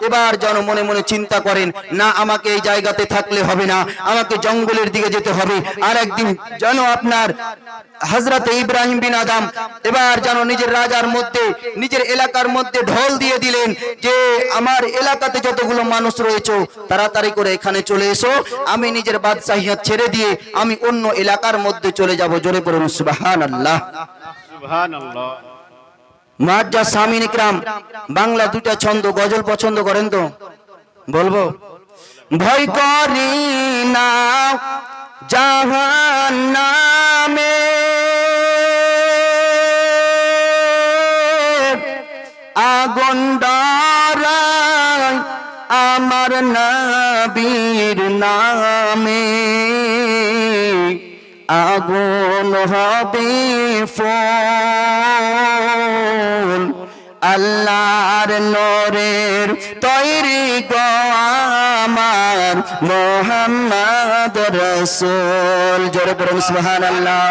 এবার যেন মনে মনে চিন্তা করেন, না আমাকে এই জায়গাতে থাকলে হবে না, আমাকে জঙ্গলের দিকে যেতে হবে। আর একদিন যেন আপনার হযরত ইব্রাহিম বিন আদম এবার যেন নিজের রাজার মধ্যে, নিজের এলাকার মধ্যে ঢোল দিয়ে দিলেন যে আমার এলাকাতে যতগুলো মানুষ রয়েছে তাড়াতাড়ি করে এখানে চলে এসো, আমি নিজের বাদশাহিয়ত ছেড়ে দিয়ে আমি অন্য এলাকার মধ্যে চলে যাব। জোরে পড়ুন সুবহানাল্লাহ। সুবহানাল্লাহ। মুআজ্জাজ সামিন ইকরাম, বাংলা দুটা ছন্দ গজল পছন্দ করেন তো বলবো? ভয় করি না জাহান্নামে, আগুন ডরাই আমার নবীর নামে, আগুন হবে ফুল আল্লাহর নূরের তৈরি গো আমার মুহাম্মদ রাসূল। জোরে পড়ুন সুবহানাল্লাহ।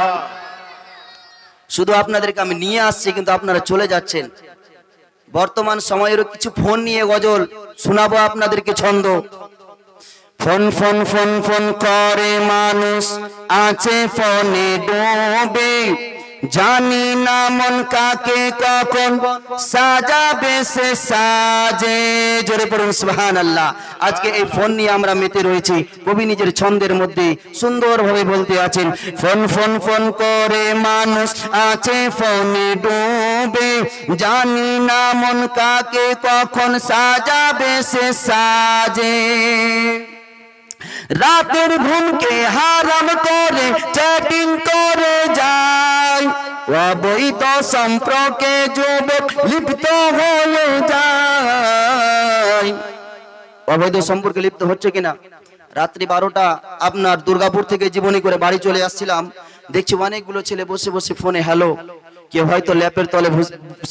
শুধু আপনাদেরকে আমি নিয়ে আসছি কিন্তু আপনারা চলে যাচ্ছেন। বর্তমান সময়েরও কিছু ফোন নিয়ে গজল শোনাবো আপনাদেরকে ছন্দ। ফোন ফোন ফোন ফোন করে মানুষ আছে ফোনে ডুবে, জানি না মন কাকে কখন সাজাবে সে সাজে। জোরে পড়ুন সুবহানাল্লাহ। আজকে এই ফোন নিয়ে আমরা মেতে রয়েছি। কবি নিজের ছন্দের মধ্যে সুন্দরভাবে বলতে আছেন, ফোন ফোন ফোন করে মানুষ আছে ফোনে ডুবে, জানি না মন কাকে কখন সাজাবে সে সাজে। রাতের ঘুমকে হারাম করে চ্যাটিং করে যায়, অবৈধ সম্পর্কে যুবক লিপ্ত হয়ে যায়। অবৈধ সম্পর্কে লিপ্ত হচ্ছে কিনা? রাত্রি 12টা আপনার দুর্গাপুর থেকে জীবনী করে বাড়ি চলে আসছিলাম, দেখছি অনেকগুলো ছেলে বসে বসে ফোনে হ্যালো, কেউ হয়তো ল্যাপের তলে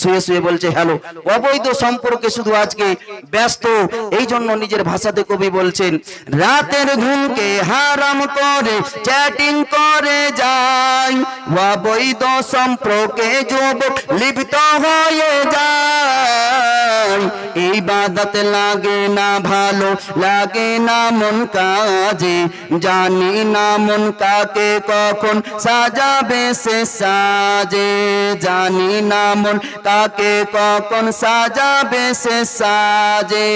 শুয়ে শুয়ে বলছে হ্যালো। অবৈধ সম্পর্কে শুধু আজকে ব্যস্ত। এই জন্য নিজের ভাষাতে কবি বলছেন, রাতের ঘুমকে হারাম করে চ্যাটিং করে যায়, অবৈধ সম্পর্কে যুবক লিপ্ত হয়ে যায়। ইবাদত লাগে না ভালো লাগে না মন কাজে, জানি না মন কাকে কখন সাজাবে সে সাজে, জানি না মন কাকে কখন সাজাবে সে সাজে।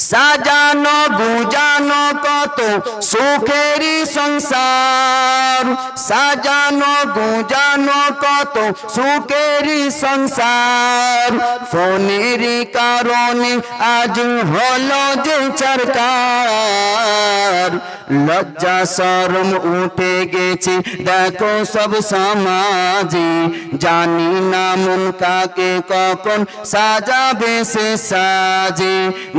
সাজানো গুজানো কত সুখেরই সংসার, সাজানো গুজানো কত সুখেরই সংসার, ফোনেরই কারণে আজ হলো যে চরকার। লজ্জা শরম উঠে গেছে দেখো সব সমাজে, জানি না মন কাকে কখন সাজাবে সে সাজে,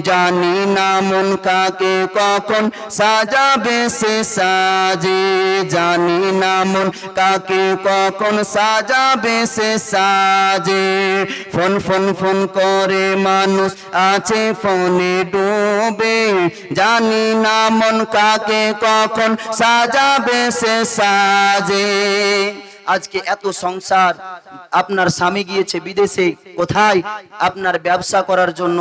জানি না মন কাকে কখন সাজাবে সে সাজে, জানি না মন কাকে কখন সাজাবে সে সাজে। ফোন ফোন ফোন করে মানুষ আছে ফোনে ডুবে, জানি না মন কাকে কখন সাজাবে সে সাজে। আজকে এত সংসার, আপনার স্বামী গিয়েছে বিদেশে, কোথায়? আপনার ব্যবসা করার জন্য।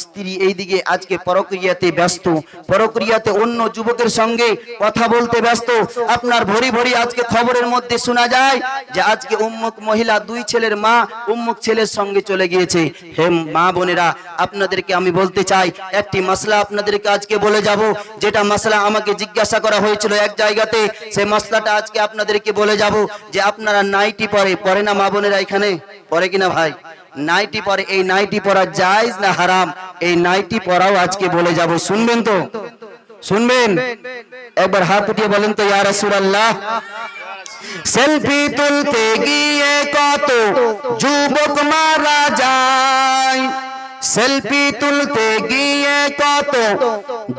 স্ত্রী এইদিকে আজকে পরক্রিয়াতে ব্যস্ত, পরক্রিয়াতে অন্য যুবকের সঙ্গে কথা বলতে ব্যস্ত। আপনার ভরি ভরি আজকে খবরের মধ্যে শোনা যায় যে আজকে উম্মুক মহিলা, 2 ছেলের মা উম্মুক ছেলের সঙ্গে চলে গিয়েছে। হে মা বোনেরা, আপনাদেরকে আমি বলতে চাই, একটি মাসলা আপনাদেরকে আজকে বলে যাব, যেটা মাসলা আমাকে জিজ্ঞাসা করা হয়েছিল এক জায়গাতে। সেই মাসলাটা আজকে আপনাদেরকে বলে যাব যে আপনারা নাইটি পরে না মা বোনেরা? এখানে পরে কিনা ভাই? নাইটি পরে। এই নাইটি পরা জায়েজ না হারাম? এই নাইটি পরাও আজকে বলে যাব। শুনবেন তো? শুনবেন? একবার হাত উঠিয়ে বলেন তো ইয়া রাসূলুল্লাহ। সেলফি তুলতে গিয়ে কত যুবক মারা যায়, সেলফি তুলতে গিয়ে কত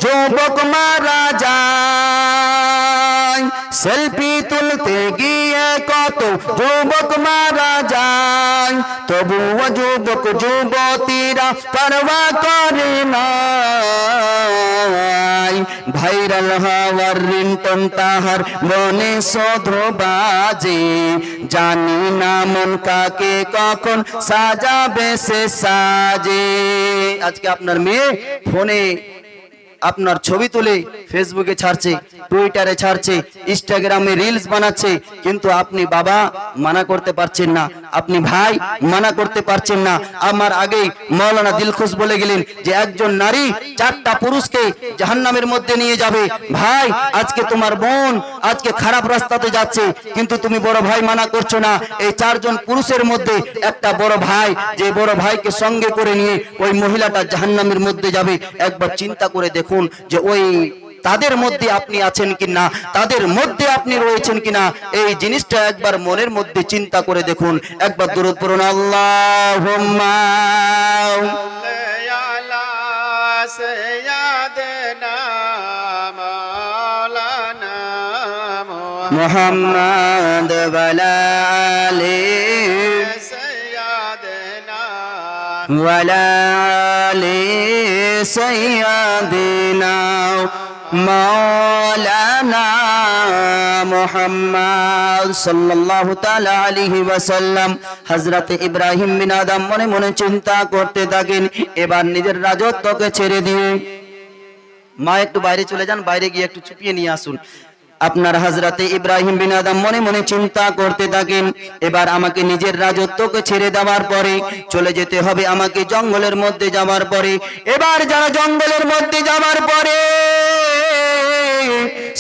যুবক মারা যায়, সেলফি তুলতে গিয়ে কত যুবক মারা যায়। তবুও যুবক যুবতীরা পরোয়া করে না, ভাইরাল হওয়ার রিংটোন তাহার মনে শুধু বাজে, জানি না মন কাকে কখন সাজাবে সে সাজে। আজকে আপনার মেয়ে ফোনে আপনার ছবি তুলে ফেসবুকে ছাড়ছে, টুইটারে ছাড়ছে, ইনস্টাগ্রামে রিলস বানাচ্ছে, কিন্তু আপনি বাবা মানা করতে পারছেন না, আপনি ভাই মানা করতে পারছেন না। আমার আগেই মাওলানা দিলখুশ বলে গেলেন যে একজন নারী 4টা পুরুষকে জাহান্নামের মধ্যে নিয়ে যাবে। ভাই আজকে তোমার বোন আজকে খারাপ রাস্তাতে যাচ্ছে, কিন্তু তুমি বড় ভাই মানা করছো না। এই 4 জন পুরুষের মধ্যে একটা বড় ভাই, যে বড় ভাইকে সঙ্গে করে নিয়ে ওই মহিলাটা জাহান্নামের মধ্যে যাবে। একবার চিন্তা করে দেখুন যে ওই তাদের মধ্যে আপনি আছেন কিনা, তাদের মধ্যে আপনি রয়েছেন কিনা, এই জিনিসটা একবার মনের মধ্যে চিন্তা করে দেখুন। একবার দরুদ পড়ুন, আল্লাহুম্মা মুহাম্মাদ ওয়ালা আলি ওয়ালা আলি সাইয়্যিদিনা মাওলানা মুহাম্মদ সাল্লাল্লাহু তাআলা আলাইহি ওয়াসাল্লাম। হযরত ইব্রাহিম বিন আদম মনে মনে চিন্তা করতে থাকেন, এবার নিজের রাজত্বকে ছেড়ে দিয়ে মা একটু বাইরে চলে যান, বাইরে গিয়ে একটু চুপিয়ে নিয়ে আসুন। আপনার হযরতে ইব্রাহিম বিন আদম মনে মনে চিন্তা করতে থাকেন, এবার আমাকে নিজের রাজত্বকে ছেড়ে দেওয়ার পরে চলে যেতে হবে আমাকে জঙ্গলের মধ্যে যাওয়ার পরে। এবার যারা জঙ্গলের মধ্যে যাওয়ার পরে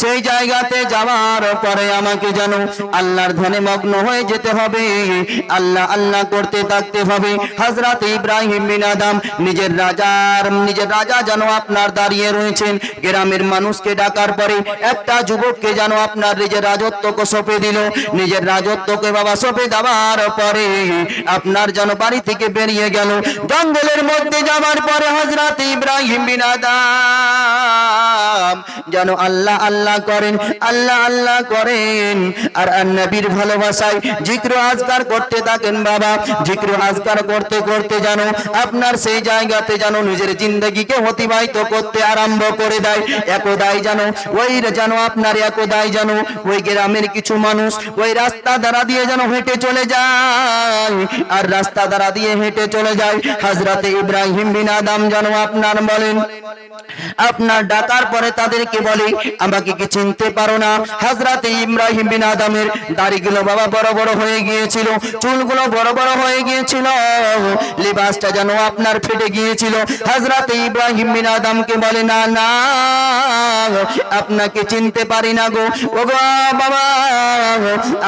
সেই জায়গাতে যাওয়ার পরে আমাকে যেন আল্লাহর ধ্যানে মগ্ন হয়ে যেতে হবে, আল্লাহ আল্লাহ করতে থাকতে হবে। হযরত ইব্রাহিম বিন আদম নিজের রাজা যেন আপনার দাঁড়িয়ে রয়েছেন। গ্রামের মানুষকে ডাকার পরে একটা যুবককে যেন আপনার নিজের রাজত্বকে সঁপে দিল। নিজের রাজত্বকে বাবা সঁপে দেওয়ার পরে আপনার যেন বাড়ি থেকে বেরিয়ে গেল। জঙ্গলের মধ্যে যাওয়ার পরে হযরত ইব্রাহিম বিন আদম যেন আল্লাহ আল্লাহ করেন, আল্লাহ আল্লাহ করেন, আর নবীর ভালোবাসায় জিক্র আজকার করতে থাকেন। বাবা জিক্র আজকার করতে করতে যেন আপনার সেই জায়গাতে যেন নিজের জিন্দগিকে অতিবাহিত করতে আরম্ভ করে দেয়। একদাই যেন আপনার একদাই যেন ওই গ্রামের কিছু মানুষ ওই রাস্তা দ্বারা দিয়ে যেন হেঁটে চলে যায়, আর রাস্তা দ্বারা দিয়ে হেঁটে চলে যায়। হযরত ইব্রাহিম বিন আদম যেন আপনার বলেন, আপনার ডাকার পরে তাদেরকে বলে আমাকে কি চিনতে পারো না? হযরত ইব্রাহিম বিন আদমের দাড়িগুলো বাবা বড় বড় হয়ে গিয়েছিল, চুলগুলো বড় বড় হয়ে গিয়েছিল, লিবাসটা যেন আপনার ফেটে গিয়েছিল। হযরত ইব্রাহিম বিন আদমকে বলে না না আপনাকে চিনতে পারি না গো, ও বাবা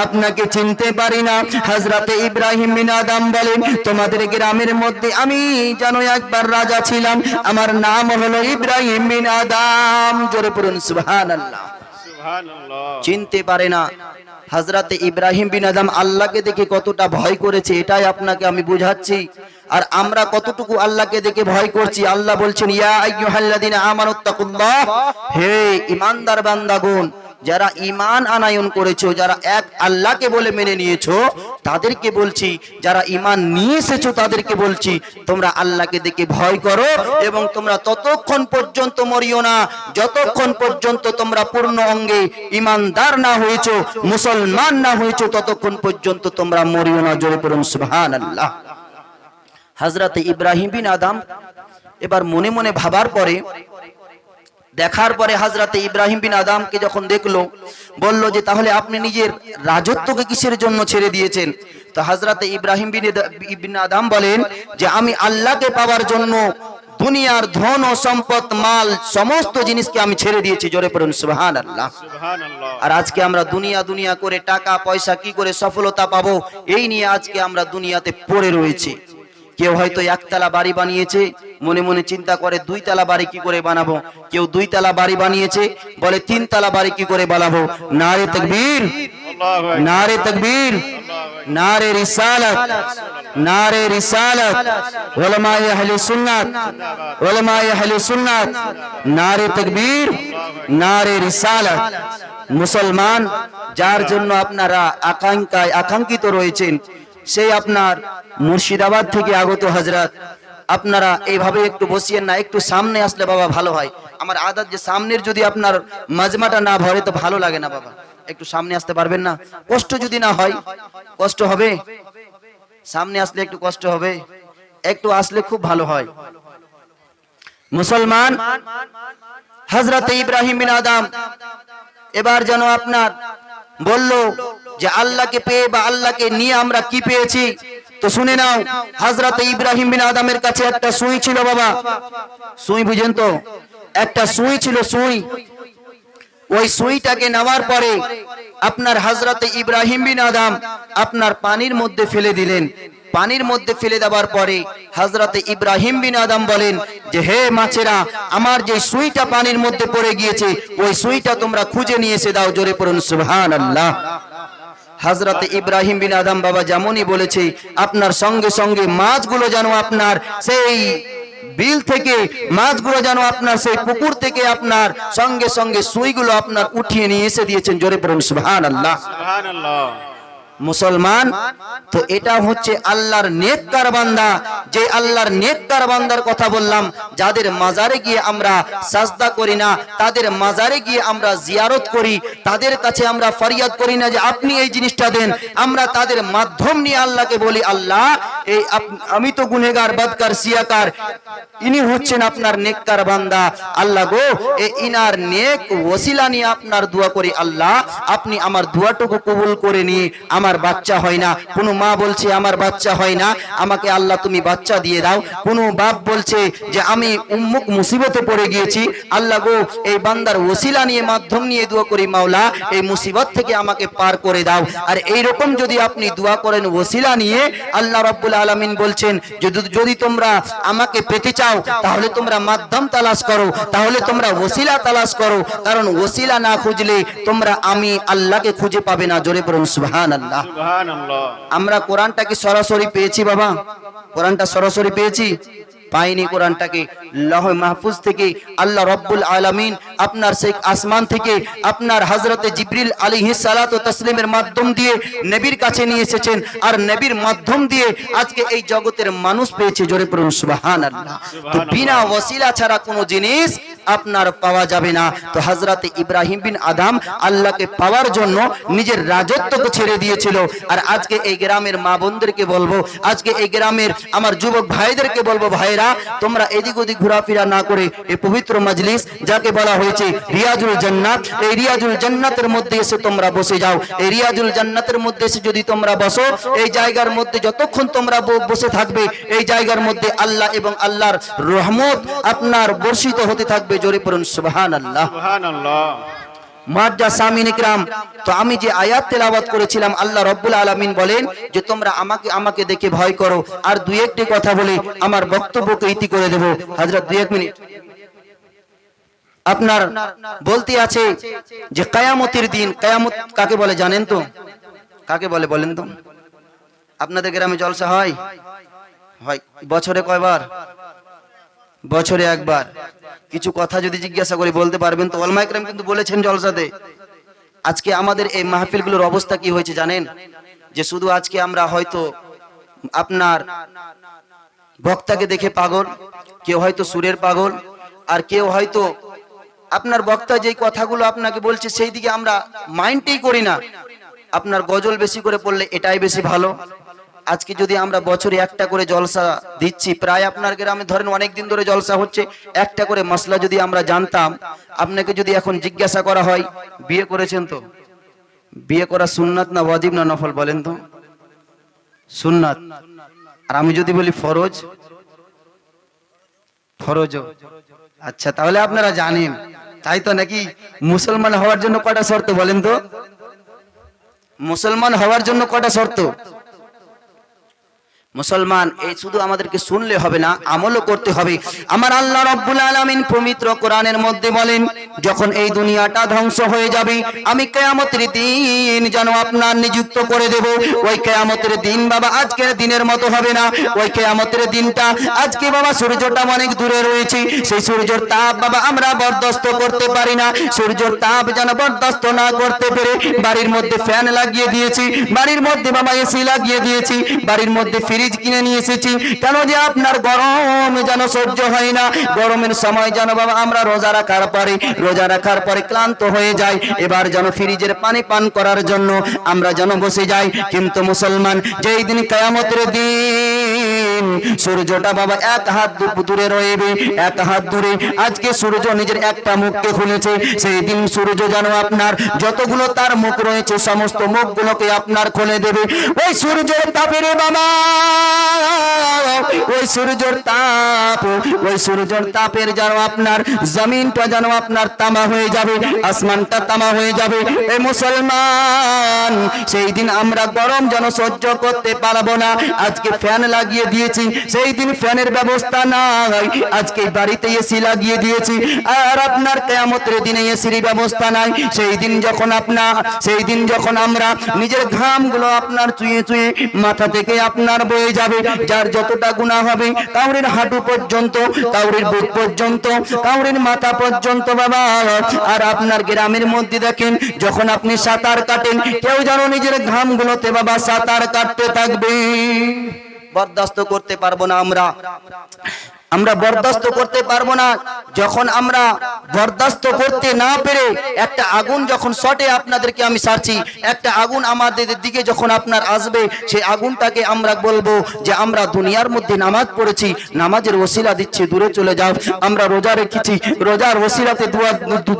আপনাকে চিনতে পারি না। হযরত ইব্রাহিম বিন আদম বলেন তোমাদের গ্রামের মধ্যে আমি যেন একবার রাজা ছিলাম, আমার নাম হলো ইব্রাহিম বিন আদম। জোরে পড়ুন সুবহানাল্লাহ। চিনতে পারে না। হযরত ইব্রাহিম বিন আদম আল্লাহকে দেখে কতটা ভয় করেছে এটাই আপনাকে আমি বুঝাচ্ছি, আর আমরা কতটুকু আল্লাহকে দেখে ভয় করছি। আল্লাহ বলছেন ইয়া আইয়ুহাল্লাযিনা আমানুত্তাকুল্লাহ, হে ঈমানদার বান্দাগণ, যারা ঈমান আনায়ন করেছো, যারা এক আল্লাহকে বলে মেনে নিয়েছো তাদেরকে বলছি, যারা ঈমান নিয়ে এসেছো তাদেরকে বলছি তোমরা আল্লাহকে দেখে ভয় করো, এবং তোমরা ততক্ষণ পর্যন্ত মরিও না যতক্ষণ পর্যন্ত তোমরা পূর্ণ অঙ্গে ঈমানদার না হয়েছো, মুসলমান না হয়েছো, ততক্ষণ পর্যন্ত তোমরা মরিও না। জোরে পড়ুন সুবহানাল্লাহ। হযরত ইব্রাহিম বিন আদম এবার মনে মনে ভাবার পরে দেখার পরে হযরত ইব্রাহিম বিন আদমকে যখন দেখলো বলল যে তাহলে আপনি নিজের রাজত্বকে কিসের জন্য ছেড়ে দিয়েছেন? তো হযরত ইব্রাহিম বিন আদম বলেন যে আমি আল্লাহকে পাওয়ার জন্য দুনিয়ার ধন ও সম্পদ মাল সমস্ত জিনিসকে আমি ছেড়ে দিয়েছি। জোরে পড়ুন সুবহানাল্লাহ। আর আজকে আমরা দুনিয়া করে টাকা পয়সা কি করে সফলতা পাবো এই নিয়ে আজকে আমরা দুনিয়াতে পড়ে রয়েছি। কেউ হয়তো একতলা বাড়ি বানিয়েছে, মনে মনে চিন্তা করে 2 তলা বাড়ি কি করে বানাবো। কেউ 2 তলা বাড়ি বানিয়েছে, বলে 3 তলা বাড়ি কি করে বানাবো। নারে তাকবীর, নারে তাকবীর, নারে রিসালাত, নারে রিসালাত, উলামায়ে আহলে সুন্নাত, উলামায়ে আহলে সুন্নাত, নারে তাকবীর, নারে রিসালাত। মুসলমান যার জন্য আপনারা আকাঙ্ক্ষিত রয়েছেন সেই আপনার মুর্শিদাবাদ থেকে আগত হযরত, আপনারা এইভাবে একটু বসিয়েন না, একটু সামনে আসলে বাবা ভালো হয়। আমার আদত যে সামনের যদি আপনার মাজমাটা না ভরে তো ভালো লাগে না বাবা। একটু সামনে আসতে পারবেন না? কষ্ট যদি না হয়, কষ্ট হবে, সামনে আসলে একটু কষ্ট হবে, একটু আসলে খুব ভালো হয়। মুসলমান, হযরত ইব্রাহিম বিন আদম এবার যেন আপনার বলল যে আল্লাহকে পেয়ে বা আল্লাহকে নিয়ে আমরা কি পেয়েছি। তো শুনে নাও, হযরত ইব্রাহিম বিন আদমের কাছে একটা সুই ছিল বাবা, সুই বুঝেন তো, একটা সুই ছিল, সুই। ওই সুইটাকে নেওয়ার পরে আপনার হযরত ইব্রাহিম বিন আদম আপনার পানির মধ্যে ফেলে দিলেন। পানির মধ্যে ফেলে দেওয়ার পরে হযরত ইব্রাহিম বিন আদম বলেন যে হে মাছেরা, আমার যে সুইটা পানির মধ্যে পড়ে গিয়েছে ওই সুইটা তোমরা খুঁজে নিয়ে এসে দাও। জোরে পড়ুন সুবহানাল্লাহ। হযরত ইব্রাহিম বিন আদম বাবা যেমনই বলেছে, আপনার সঙ্গে সঙ্গে মাছগুলো যেন আপনার সেই বিল থেকে, মাছগুলো যেন আপনার সেই পুকুর থেকে আপনার সঙ্গে সঙ্গে সুইগুলো আপনার উঠিয়ে নিয়ে এসে দিয়েছেন। জোরে পড়ুন সুবহানাল্লাহ। সুবহানাল্লাহ। মুসলমান, তো এটা হচ্ছে আল্লাহর নেককার বান্দা। যে আল্লাহর নেককার বান্দার কথা বললাম, যাদের মাজারে গিয়ে আমরা সাজদা করি না, তাদের মাজারে গিয়ে আমরা জিয়ারত করি, তাদের কাছে আমরা ফরিয়াদ করি না যে আপনি এই জিনিসটা দেন, আমরা তাদের মাধ্যম নিয়ে আল্লাহকে বলি আল্লাহ এই আমি তো গুনেহগার, বদকার, সিয়াকার, ইনি হচ্ছেন আপনার নেককার বান্দা। আল্লাহ গো, এই ইনার নেক ওসিলা নিয়ে আপনার দোয়া করি, আল্লাহ আপনি আমার দোয়াটুকু কবুল করে নিয়ে, আমার বাচ্চা হয় না, কোনো মা বলছে আমার বাচ্চা হয় না, আমাকে আল্লাহ তুমি বাচ্চা দিয়ে দাও। কোনো বাপ বলছে যে আমি উম্মুক মুসিবতে পড়ে গিয়েছি, আল্লাহ গো এই বান্দার ওসিলা নিয়ে, মাধ্যম নিয়ে দোয়া করি মাওলা এই মুসিবত থেকে আমাকে পার করে দাও। আর এই রকম যদি আপনি দোয়া করেন ওসিলা নিয়ে, আল্লাহ রাব্বুল আলামিন বলছেন যদি তোমরা আমাকে পেতে চাও তাহলে তোমরা মাধ্যম তালাশ করো, তাহলে তোমরা ওসিলা তালাশ করো, কারণ ওসিলা না খুঁজলে তোমরা আমি আল্লাহকে খুঁজে পাবে না। জোরে পড়ুন সুবহানাল্লাহ। সুবহানাল্লাহ। আমরা কোরআনটা কি সরাসরি পেয়েছি বাবা? কোরআনটা সরাসরি পেয়েছি? পাইনি। কোরআনটাকে লৌহ মাহফুজ থেকে আল্লাহ রাব্বুল আলামিন আপনার সেই আসমান থেকে আপনার হযরতে জিবরিল আলাইহিস সালাতু তাসলিমের মাধ্যম দিয়ে নবীর কাছে নিয়ে এসেছেন, আর নবীর মাধ্যম দিয়ে আজকে এই জগতের মানুষ পেয়েছে। জোরে পড়ুন সুবহানাল্লাহ। তো বিনা ওসিলা ছাড়া কোনো জিনিস আপনার পাওয়া যাবে না। তো হযরতে ইব্রাহিম বিন আদম আল্লাহকে পাওয়ার জন্য নিজের রাজত্বকে ছেড়ে দিয়েছিল। আর আজকে এই গ্রামের মা বোনদেরকে বলবো, আজকে এই গ্রামের আমার যুবক ভাইদেরকে বলবো, ভাইরা তোমরা এদিক ওদিক ঘোরাফেরা না করে এই পবিত্র মজলিস যাকে বলা হয়েছে রিয়াজুল জান্নাত, এই রিয়াজুল জান্নাতের মধ্যে এসে তোমরা বসে যাও। এই রিয়াজুল জান্নাতের মধ্যে এসে যদি তোমরা বসো, এই জায়গার মধ্যে যতক্ষণ তোমরা বসে থাকবে, এই জায়গার মধ্যে আল্লাহ এবং আল্লাহর রহমত আপনার বর্ষিত হতে থাকবে। জোরে পড়ুন সুবহানাল্লাহ। সুবহানাল্লাহ। মাদ্দা সামিন ইকরাম। তো আমি যে আয়াত তেলাওয়াত করেছিলাম, আল্লাহ রাব্বুল আলামিন বলেন যে তোমরা আমাকে দেখে ভয় করো। আর দুই একটি কথা বলে আমার বক্তব্যকে ইতি করে দেব। হযরত 2-1 মিনিট আপনার বলতে আছে যে কিয়ামতের দিন, কিয়ামত কাকে বলে জানেন তো? কাকে বলে বলেন তো? আপনাদের গ্রামে জলসা হয়? হয়। বছরে কয়বার? বছরে একবার। কিছু কথা যদি জিজ্ঞাসা করি বলতে পারবেন তো? ওলামা ইকরাম কিন্তু বলেছেন জলসাতে। আজকে আমাদের এই মাহফিলগুলোর অবস্থা কি হয়েছে জানেন? যে শুধু আজকে আমরা হয়তো আপনার বক্তাকে দেখে পাগল, কেউ হয়তো সুরের পাগল, আর কেউ হয়তো আপনার বক্তা যেই কথাগুলো আপনাকে বলছে সেই দিকে আমরা মাইন্ডই করি না। আপনার গজল বেশি করে পড়লে এটাই বেশি ভালো। আজকে যদি আমরা বছরে একটা করে জলসা দিচ্ছি, প্রায় আপনার গ্রামে ধরেন অনেক দিন ধরে জলসা হচ্ছে, একটা করে মাসলা যদি আমরা জানতাম, আপনাকে যদি এখন জিজ্ঞাসা করা হয় বিয়ে করেছেন তো? বিয়ে করা সুন্নাত না ওয়াজিব না নফল বলেন তো? সুন্নাত। আর আমি যদি বলি ফরজ, ফরজ। আচ্ছা, তাহলে আপনারা জানেন, তাই তো নাকি? মুসলমান হওয়ার জন্য কয়টা শর্ত বলেন তো? মুসলমান হওয়ার জন্য কয়টা শর্ত? মুসলমান এই শুধু আমাদেরকে শুনলে হবে না, আমলও করতে হবে। আমার আল্লাহ রাব্বুল আলামিন পবিত্র কোরআনের মধ্যে বলেন, যখন এই দুনিয়াটা ধ্বংস হয়ে যাবে, আমি কিয়ামতের দিন যেন আপনার নিযুক্ত করে দেব। ওই কিয়ামতের দিন বাবা আজকের দিনের মতো হবে না। ওই কিয়ামতের দিনটা আজকে বাবা সূর্যটা অনেক দূরে রয়েছে, সেই সূর্যের তাপ বাবা আমরা বরদাস্ত করতে পারি না। সূর্যের তাপ যেন বরদাস্ত না করতে পেরে বাড়ির মধ্যে ফ্যান লাগিয়ে দিয়েছি, বাড়ির মধ্যে বাবা এসি লাগিয়ে দিয়েছি, বাড়ির মধ্যে ফ্রিজ কিনে নিয়ে এসেছি। কেন? যে আপনার গরম যেন সহ্য হয় না। গরমের সময় যেন বাবা আমরা রোজা রাখার পরে ক্লান্ত হয়ে যাই, এবার যেন ফ্রিজের পানি পান করার জন্য আমরা যেন বসে যাই। কিন্তু মুসলমান যেই দিন কিয়ামতের দিন দিন সূর্যটা বাবা এক হাত দূরে রইবে, এক হাত দূরে। আজকে সূর্য নিজের একটা মুখকে খুলেছে, সেই দিন সূর্য যেন আপনার যতগুলো তার মুখ রয়েছে সমস্ত মুখগুলোকে আপনার খুলে দেবে। ওই সূর্যের তাপের বাবা, ওই সূর্যের তাপ, ওই সূর্যের তাপের যেন আপনার জমিনটা যেন আপনার তামা হয়ে যাবে, আসমানটা তামা হয়ে যাবে। এই মুসলমান, সেই দিন আমরা গরম যেন সহ্য করতে পারবো না। আজকে ফ্যান লাগিয়ে দিয়েছি, সেই দিন ফ্যানের ব্যবস্থা নাই। আজকে বাড়িতে এসি লাগিয়ে দিয়েছি, আর আপনার কিয়ামতের দিনে এসির ব্যবস্থা নাই। সেই দিন যখন আমরা নিজের ঘামগুলো আপনার চুয়ে চুয়ে মাথা থেকে আপনার বয়ে যাবে। যার যতটা গুনাহ হবে, কাউরির হাঁটু পর্যন্ত, কাউরির বুক পর্যন্ত, কাউরির মাথা পর্যন্ত বাবা। আর আপনার গ্রামের মধ্যে দেখেন, যখন আপনি সাঁতার কাটেন, কেউ যেন নিজের ঘামগুলোতে বাবা সাঁতার কাটতে থাকবে। বরদাস্ত করতে পারবো না আমরা বরদাস্ত করতে পারবো না। যখন আমরা বরদাস্ত করতে না পেরে একটা আগুন যখন শটে, আপনাদেরকে আমি সারছি, একটা আগুন আমাদের দিকে যখন আপনার আসবে, সেই আগুনটাকে আমরা বলবো যে আমরা দুনিয়ার মধ্যে নামাজ পড়েছি, নামাজের ওসিলা দিচ্ছি, দূরে চলে যাও। আমরা রোজা রেখেছি, রোজার ওসিলাতে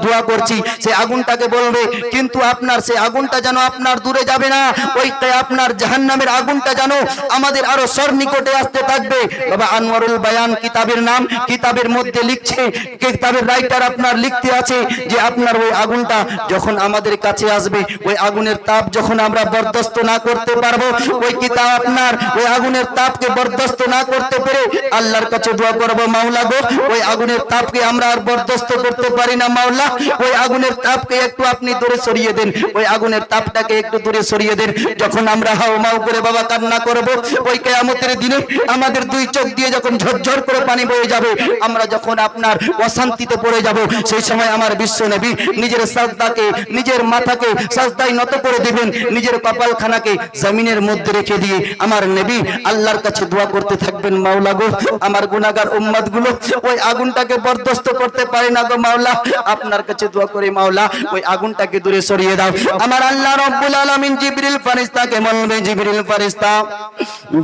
দোয়া করছি, সেই আগুনটাকে বলবে। কিন্তু আপনার সেই আগুনটা যেন আপনার দূরে যাবে না, ওই আপনার জাহান্নামের আগুনটা যেন আমাদের আরো সন্নিকটে আসতে থাকবে। বাবা আনোয়ারুল বায়ান কিতাবের নাম, কিতাবের মধ্যে লিখছে, কিতাবের রাইটার আপনার লিখতে আছে যে আপনার ওই আগুনটা যখন আমাদের কাছে আসবে, ওই আগুনের তাপ যখন আমরা বরদাস্ত না করতে পারবো, ওই কিতাব আপনার ওই আগুনের তাপকে বরদাস্ত না করতে পেরে আল্লাহর কাছে দোয়া করব, মাওলা গো ওই আগুনের তাপকে আমরা আর বরদাস্ত করতে পারি না, মাওলা ওই আগুনের তাপকে একটু আপনি দূরে সরিয়ে দেন, ওই আগুনের তাপটাকে একটু দূরে সরিয়ে দেন। যখন আমরা হাও মাও করে বাবা কান্না করব, ওই কিয়ামতের দিনে আমাদের দুই চোখ দিয়ে যখন ঝরঝর করে পানি বয়ে যাবে, আমরা যখন আপনার অশান্তিতে পড়ে যাব, সেই সময় আমার বিশ্ব নবী নিজের সাজদাকে, নিজের মাথাকে সাজদায় নত করে দিবেন, নিজের কপালখানাকে জমিনের মধ্যে রেখে দিয়ে আমার নবী আল্লাহর কাছে দোয়া করতে থাকবেন, মাওলা গো আমার গুনাহগার উম্মতগুলো ওই আগুনটাকে বরদাস্ত করতে পারে না গো মাওলা, আপনার কাছে দোয়া করি মাওলা ওই আগুনটাকে দূরে সরিয়ে দাও। আমার আল্লাহ রাব্বুল আলামিন জিবরিল ফেরেশতাকে বলবে, জিবরিল ফেরেশতা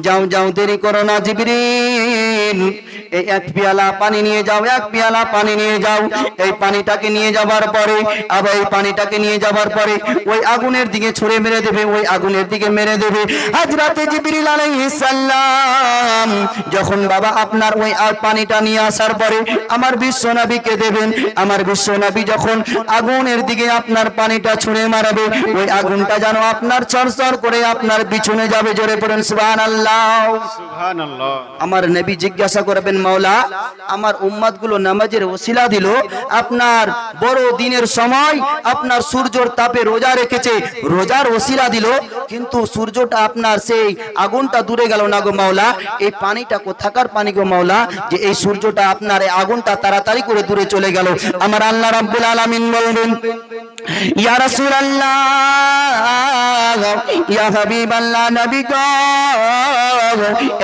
যাও যাও, দেরি করো না জিবরিল, এই এক পেয়ালা পানি নিয়ে যাও, এক পেয়ালা পানি নিয়ে যাও। এই পানিটাকে নিয়ে যাবার পরে, আবার এই পানিটাকে নিয়ে যাবার পরে ওই আগুনের দিকে ছুঁড়ে মেরে দেবে, ওই আগুনের দিকে মেরে দেবে। হযরত জিবরিল আলাইহিস সালাম যখন বাবা আপনার ওই পানিটা নিয়ে আসার পরে আমার বিশ্ব নবীকে দেবেন, আমার বিশ্ব নবী যখন আগুনের দিকে আপনার পানিটা ছুঁড়ে মারবে, ওই আগুনটা যেন আপনার চরচর করে আপনার পিছনে যাবে। জোরে পড়েন সুবহানাল্লাহ, সুবহানাল্লাহ। আমার নবী জিজ্ঞাসা করবেন, মাওলা আমার উম্মতগুলো নামাজের ওসিলা দিল, আপনার বড় দিনের সময় আপনার সূর্যের তাপে রোজা রেখেছে, রোজার ওসিলা দিল, কিন্তু সূর্যটা আপনার সেই আগুনটা দূরে গেল না গো মাওলা, এই পানিটা কোথাকার পানি গো মাওলা, যে এই সূর্যটা আপনার এই আগুনটা তাড়াতাড়ি করে দূরে চলে গেল। আমার আল্লাহ রাব্বুল আলামিন বলবেন, ইয়া রাসূলুল্লাহ, ইয়া হাবিবাল্লাহ, নবী গো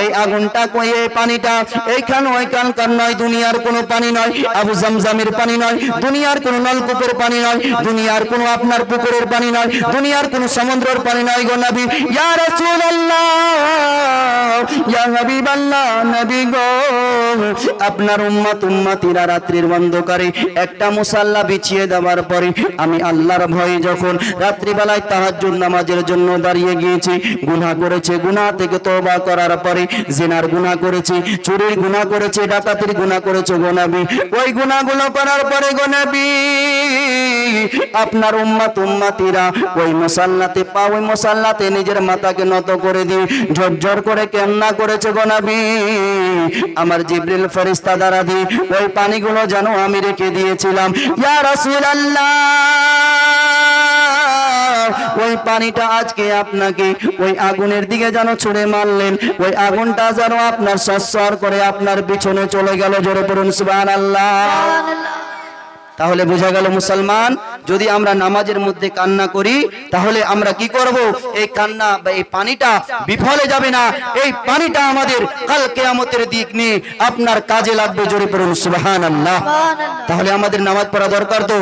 এই আগুনটা কই, এই পানিটা এইখান ওইখানকার নয়, দুনিয়ার কোনো পানি নয়, আবু জামজামের পানি নয়, দুনিয়ার কোনো নলকূপের পানি নয়, দুনিয়ার কোনো আপনার পুকুরের পানি নয়, দুনিয়ার কোনো সমুদ্রের পানি নয় গো নবী। ইয়া রাসূলুল্লাহ, ইয়া হাবিবাল্লাহ, নবী গো আপনার উম্মতিরা রাত্রির অন্ধকারে একটা মুসাল্লা বিছিয়ে দেওয়ার পরে আমি আল্লাহর ভয়ে যখন রাত্রিবেলায় তাহাজ্জুদ নামাজের জন্য দাঁড়িয়ে গিয়েছি, গুনাহ করেছে, গুনাহ থেকে তওবা করার পরে জিনার গুনাহ করেছি, চুরির গুনাহ করেছে, ডাকাতির গুনাহ করেছে গো নবী, ওই গুনাহগুলো করার পরে গো নবী আপনার উম্মতিরা ওই মুসাল্লাতে ওই মুসাল্লাতে নিজের মাথাকে নত করে দিয়ে ঝরঝর করে কান্না করেছে গো নবী। আমার জিবরিল ফেরেশতা দ্বারা দিয়ে ওই পানিগুলো যেন আমি রেখে দিয়েছিলাম। ইয়া রাসূলুল্লাহ, ওই পানিটা আজকে আপনাকে ওই আগুনের দিকে যেন ছুঁড়ে মারলেন, ওই আগুনটা যেন আপনার সরসর করে আপনার পিছনে চলে গেল। জোরে পড়ুন সুবহানাল্লাহ। তাহলে বোঝা গেল মুসলমান, যদি আমরা নামাজের মধ্যে কান্না করি তাহলে আমরা কি করব? এই কান্না বা এই পানিটা বিফলে যাবে না, এই পানিটা আমাদের কাল কিয়ামতের দিক নিয়ে আপনার কাজে লাগবে। জোরে পড়ুন সুবহানাল্লাহ। তাহলে আমাদের নামাজ পড়া দরকার তো?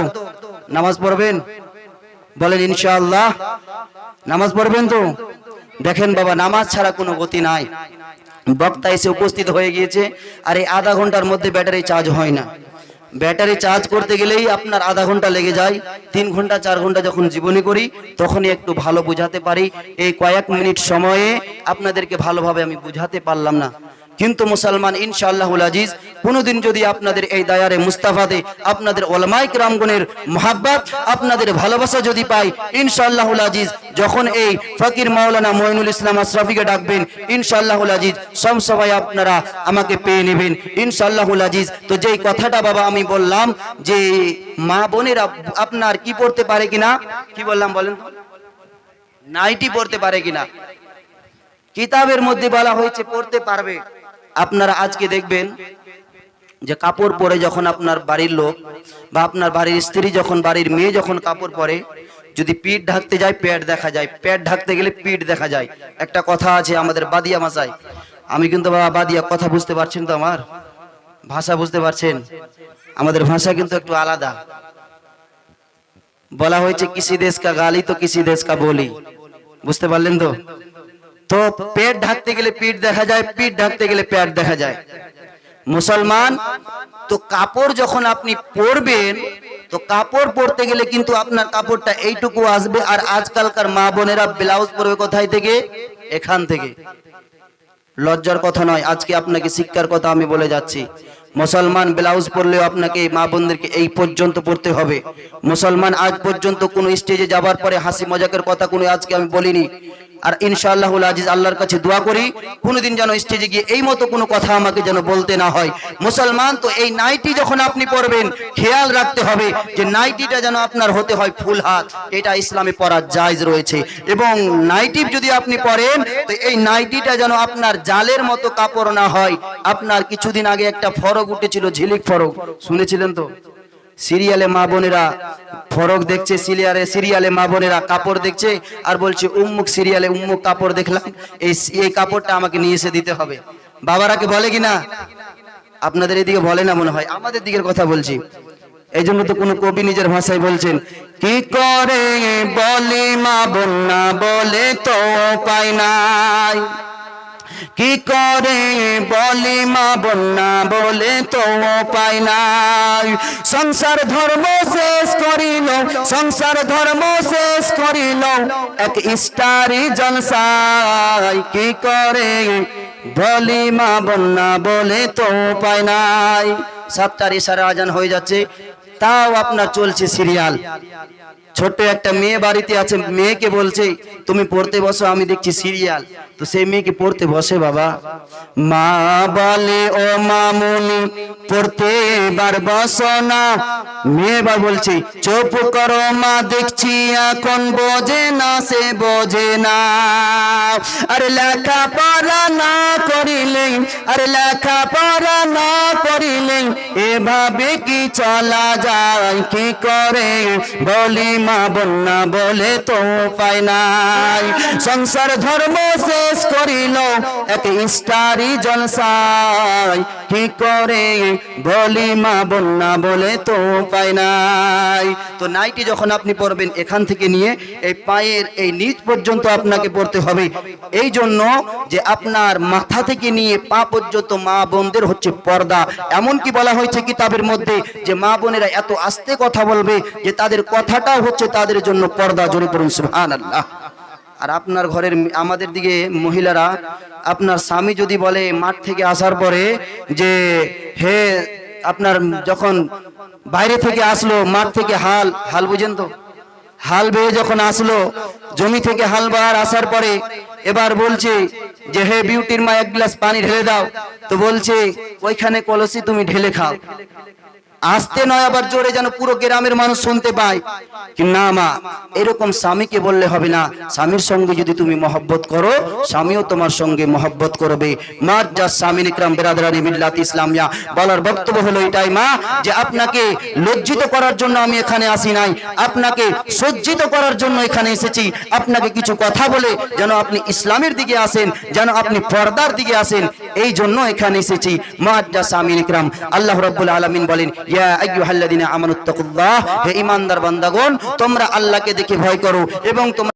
নামাজ পড়বেন? বলেন ইনশাআল্লাহ। নামাজ পড়বেন তো? দেখেন বাবা, নামাজ ছাড়া কোনো গতি নাই। বক্তা এসে উপস্থিত হয়ে গিয়েছে, আর এই আধা ঘন্টার মধ্যে ব্যাটারি চার্জ হয় না। ব্যাটারি চার্জ করতে গেলেই আপনার আধা ঘন্টা লেগে যায়। 3 ঘন্টা 4 ঘন্টা যখন জীবনী করি তখনই একটু ভালো বুঝাতে পারি। এই কয়েক মিনিট সময়ে আপনাদেরকে ভালোভাবে আমি বুঝাতে পারলাম না। কিন্তু মুসলমান ইনশাআল্লাহুল আজিজ, কোনোদিন যদি আপনাদের এই দায়ারে মুস্তাফাতে আপনাদের ওলামায়ে কেরামগণের মহাব্বত, আপনাদের ভালোবাসা যদি পাই, ইনশাআল্লাহুল আজিজ যখন এই ফকির মাওলানা মঈনুল ইসলাম আশরাফিকে ডাকবেন, ইনশাআল্লাহুল আজিজ সবাই আপনারা আমাকে পেয়ে নেবেন ইনশাআল্লাহুল আজিজ। তো যেই কথাটা বাবা আমি বললাম যে মা বোনেরা আপনার কি পড়তে পারে কিনা, কি বললাম বলেন তো? নাইটি পড়তে পারে কিনা? কিতাবের মধ্যে বলা হয়েছে পড়তে পারবে। আপনারা আজকে দেখবেন যে কাপড় পরে যখন আপনার বাড়ির লোক বা আপনার বাড়ির স্ত্রী যখন, বাড়ির মেয়ে যখন কাপড় পরে, যদি পিঠ ঢাকতে যায় পেট দেখা যায়, পেট ঢাকতে গেলে পিঠ দেখা যায়। একটা কথা আছে আমাদের বাদিয়া ভাষায়, আমি কিন্তু বাবা বাদিয়া কথা বুঝতে পারছেন তো? আমার ভাষা বুঝতে পারছেন? আমাদের ভাষা কিন্তু একটু আলাদা। বলা হয়েছে কিসি দেশ কা গালি তো কিসি দেশ কা বলি, বুঝতে পারলেন তো? তো পেট ঢাকতে গেলে পিঠ দেখা যায়, পিঠ ঢাকতে গেলে পেট দেখা যায়। মুসলমান তো কাপড় যখন আপনি পরবেন, তো কাপড় পরতে গেলে কিন্তু আপনার কাপড়টা এইটুকু আসবে। আর আজকালকার মা বোনেরা ব্লাউজ পরবে কোথায় থেকে? এখান থেকে। লজ্জার কথা নয়, আজকে আপনাকে শিক্ষার কথা আমি বলে যাচ্ছি। মুসলমান ব্লাউজ পরলেও আপনাকে মা বোনদেরকে এই পর্যন্ত পড়তে হবে। মুসলমান আজ পর্যন্ত কোনো স্টেজে যাবার পরে হাসি মজাকের কথা কোনো আজকে আমি বলিনি। আর ইনশাআল্লাহুল আজিজ আল্লাহর কাছে দোয়া করি কোনোদিন যেন স্টেজে গিয়ে এই মতো কোনো কথা আমাকে যেন বলতে না হয়। মুসলমান তো এই নাইটি যখন আপনি পরবেন, খেয়াল রাখতে হবে যে নাইটিটা যেন আপনার হতে হয় ফুল হাত, এটা ইসলামে পরা জায়েজ রয়েছে। এবং নাইটি যদি আপনি পরেন তো এই নাইটিটা যেন আপনার জালের মতো কাপড় না হয়। আপনার কিছুদিন আগে একটা ফরক উঠেছিল, ঝিলিক ফরক, শুনেছিলেন তো? সিরিয়ালে মা বোনেরা ফরক দেখছে, সিরিয়ালে মা বোনেরা কাপড় দেখছে আর বলছে উম্মুক সিরিয়ালে উম্মুক কাপড় দেখলাম, এই কাপড়টা আমাকে নিয়ে এসে দিতে হবে। বাবারাকে বলে কিনা? আপনাদের এদিকে বলে না মনে হয়, আমাদের দিকের কথা বলছি। এই জন্য তো কোনো কবি নিজের ভাষায় বলছেন, কি করে বলি মা বোন না বলে তো উপায় নাই, কি করে বলি মা বোন না বলে তো উপায় নাই। সংসার ধর্ম শেষ করিল, সংসার ধর্ম শেষ করিল এক স্টারি জলসায়, কি করে বলি মা বোন না বলে তো উপায় নাই। 7টার ইশারা আজান হয়ে যাচ্ছে, তাও আপনার চলছে সিরিয়াল। ছোট্ট একটা মেয়ে বাড়িতে আছে, মেয়েকে বলছে তুমি পড়তে বসো, আমি দেখছি সিরিয়াল। তো সেই মেয়েকে পড়তে বসে বাবা, মা বলে ও মামুনি পড়তে এবার বসো না। মেয়ে এবার বলছে চুপ করো মা, দেখছি এখন বোঝে না, সে বোঝে না। আরে লেখা পড়া না করিলে, আরে লেখা পড়া না করিলে এভাবে কি চলা যায়, কি করে বলি মা বোন না বলে তো উপায় নাই। সংসার ধর্ম শেষ করিল এক স্টারি জলসায়, কি করে বলি মা বোন না বলে তো উপায় নাই। তো নাইটি যখন আপনি পরবেন এখান থেকে নিয়ে এই পায়ের এই নিচ পর্যন্ত আপনাকে পড়তে হবে। এই জন্য যে আপনার মাথা থেকে নিয়ে পা পর্যন্ত মা বোনদের হচ্ছে পর্দা। এমনকি বলা হয়েছে কিতাবের মধ্যে যে মা বোনেরা এত আস্তে কথা বলবে যে তাদের কথাটাও হচ্ছে তাদের জন্য পর্দা। জোরে পড়ুন সুবহানাল্লাহ। আর আপনার ঘরের আমাদের দিকে মহিলারা, আপনার স্বামী যদি বলে মাঠ থেকে আসার পরে যে হে আপনার যখন বাইরে থেকে আসলো, মাঠ থেকে হাল বুঝেন তো, হাল বেয়ে যখন আসলো জমি থেকে হাল বার আসার পরে এবার বলছে যে হে বিউটির মা এক গ্লাস পানি ঢেলে দাও। তো বলছে ওইখানে কলসি তুমি ঢেলে খাও। আসতে নয় আবার জোরে, যেন পুরো গ্রামের মানুষ শুনতে পায়। কি না মা, এরকম স্বামীকে বললে হবে না। স্বামীর সঙ্গে যদি তুমি মহব্বত করো, স্বামীও তোমার সঙ্গে মহব্বত করবে। মা যা স্বামী ইকরাম বেরাদারানি মিল্লাত ইসলামিয়া বলার বক্তব্য হলো এটাই মা, যে আপনাকে লজ্জিত করার জন্য আমি এখানে আসি নাই, আপনাকে সজ্জিত করার জন্য এখানে এসেছি। আপনাকে কিছু কথা বলে যেন আপনি ইসলামের দিকে আসেন, যেন আপনি পর্দার দিকে আসেন, এই জন্য এখানে এসেছি। মা যা স্বামী ইকরাম, আল্লাহ রাব্বুল আলামিন বলেন ইয়া আইয়ুহাল্লাযিনা আমানুত্তাকুল্লাহ, হে ঈমানদার বান্দাগণ তোমরা আল্লাহকে দেখে ভয় করো এবং তোমরা